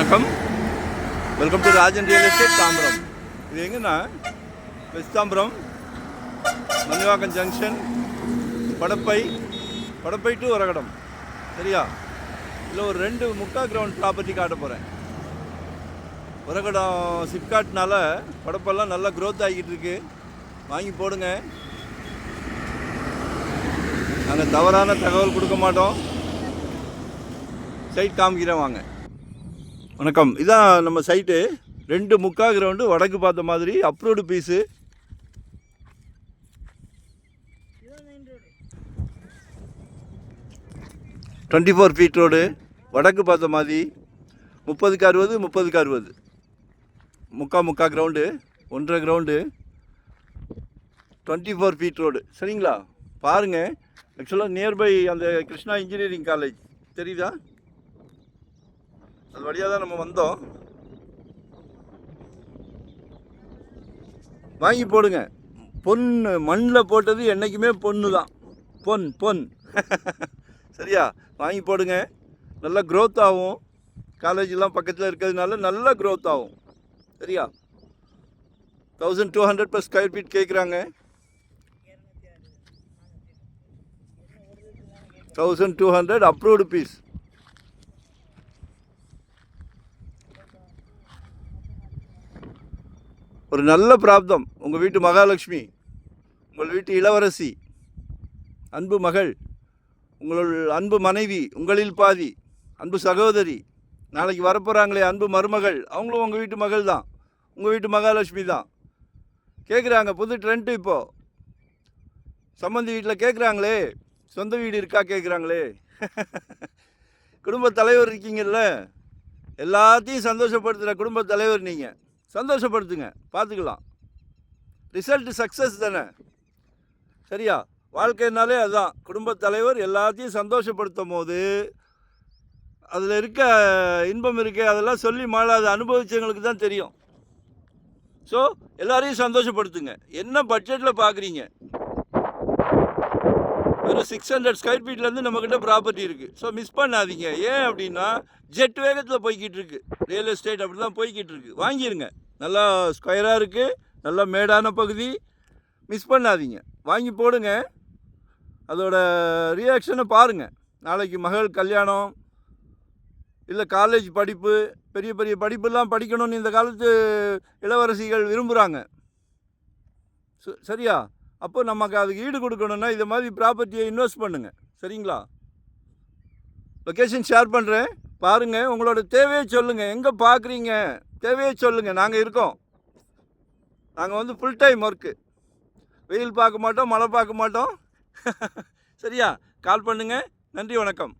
வணக்கம். Welcome to Rajan real estate Tambaram. இது எங்கன்னா west Tambaram Manivakkam junction, Padappai to Uragadam. சரியா? இதில் ஒரு 2 முக்கா கிரவுண்ட் ப்ராப்பர்ட்டி காட்ட போகிறேன். உரகடம் சிப்காட்னால படப்பெல்லாம் நல்லா க்ரோத் ஆகிட்டு இருக்கு. வாங்கி போடுங்க. நாங்கள் தவறான தகவல் கொடுக்க மாட்டோம். சைட் காமிக்கிறேன் வாங்க. வணக்கம். இதான் நம்ம சைட்டு. 2 முக்கா கிரவுண்டு, வடக்கு பார்த்த மாதிரி, approved piece. Twenty 4 feet road, வடக்கு பார்த்த மாதிரி, 30க்கு 60, 30க்கு 60. முக்கா கிரவுண்டு, 1.5 கிரவுண்டு, 24 ஃபீட் ரோடு. சரிங்களா? பாருங்கள். ஆக்சுவலாக நியர்பை அந்த கிருஷ்ணா இன்ஜினியரிங் காலேஜ் தெரியுதா? அது வழியாக தான் நம்ம வந்தோம். வாங்கி போடுங்க. பொண்ணு மண்ணில் போட்டது என்றைக்குமே பொண்ணு தான். பொன் சரியா? வாங்கி போடுங்க. நல்லா க்ரோத் ஆகும். காலேஜெலாம் பக்கத்தில் இருக்கிறதுனால நல்லா க்ரோத் ஆகும். சரியா? 1200 per ஸ்கொயர் ஃபீட் கேட்குறாங்க. 1200 அப்ரூவ்டு பீஸ். ஒரு நல்ல பிராப்தம். உங்கள் வீட்டு மகாலட்சுமி, உங்கள் வீட்டு இளவரசி, அன்பு மகள், உங்கள் அன்பு மனைவி, உங்களில் பாதி, அன்பு சகோதரி, நாளைக்கு வரப்போகிறாங்களே அன்பு மருமகள், அவங்களும் உங்கள் வீட்டு மகள் தான். உங்கள் வீட்டு மகாலட்சுமி தான். கேட்குறாங்க. புது ட்ரெண்டு இப்போது. சம்பந்தி வீட்டில் கேட்குறாங்களே, சொந்த வீடு இருக்கா கேட்குறாங்களே. குடும்பத் தலைவர் இருக்கீங்கல்ல, எல்லாத்தையும் சந்தோஷப்படுத்துகிற குடும்பத் தலைவர் நீங்கள். சந்தோஷப்படுத்துங்க, பார்த்துக்கலாம். ரிசல்ட் சக்ஸஸ் தானே. சரியா? வாழ்க்கைனாலே அதுதான். குடும்பத் தலைவர் எல்லாத்தையும் சந்தோஷப்படுத்தும் போது அதில் இருக்க இன்பம் இருக்கே, அதெல்லாம் சொல்லி மாளாத அனுபவிச்சவங்களுக்கு தான் தெரியும். ஸோ எல்லாரையும் சந்தோஷப்படுத்துங்க. என்ன பட்ஜெட்டில் பார்க்குறீங்க? ஒரு 600 ஸ்கொயர் ஃபீட்லேருந்து நம்மக்கிட்ட ப்ராப்பர்ட்டி இருக்குது. ஸோ மிஸ் பண்ணாதீங்க. ஏன் அப்படின்னா ஜெட் வேகத்தில் போய்கிட்டு இருக்கு. ரியல் எஸ்டேட் அப்படி தான் போய்கிட்டு இருக்கு. வாங்கிடுங்க. நல்லா ஸ்கொயராக இருக்குது, நல்லா மேடான பகுதி. மிஸ் பண்ணாதீங்க. வாங்கி போடுங்க. அதோட ரியாக்ஷனை பாருங்கள். நாளைக்கு மகள் கல்யாணம், இல்லை காலேஜ் படிப்பு, பெரிய பெரிய படிப்பெல்லாம் படிக்கணும்னு இந்த காலத்து இளவரசிகள் விரும்புகிறாங்க. சரியா? அப்போ நமக்கு அதுக்கு ஈடு கொடுக்கணுன்னா இதை மாதிரி ப்ராப்பர்ட்டியை இன்வெஸ்ட் பண்ணுங்கள். சரிங்களா? லொக்கேஷன் ஷேர் பண்ணுறேன், பாருங்கள். உங்களோட தேவையை சொல்லுங்கள். எங்கே பார்க்குறீங்க, தேவையை சொல்லுங்கள். நாங்கள் இருக்கோம். நாங்கள் ஃபுல் டைம் ஒர்க்கு. வெயில் பார்க்க மாட்டோம், மழை பார்க்க மாட்டோம். சரியா? கால் பண்ணுங்கள். நன்றி, வணக்கம்.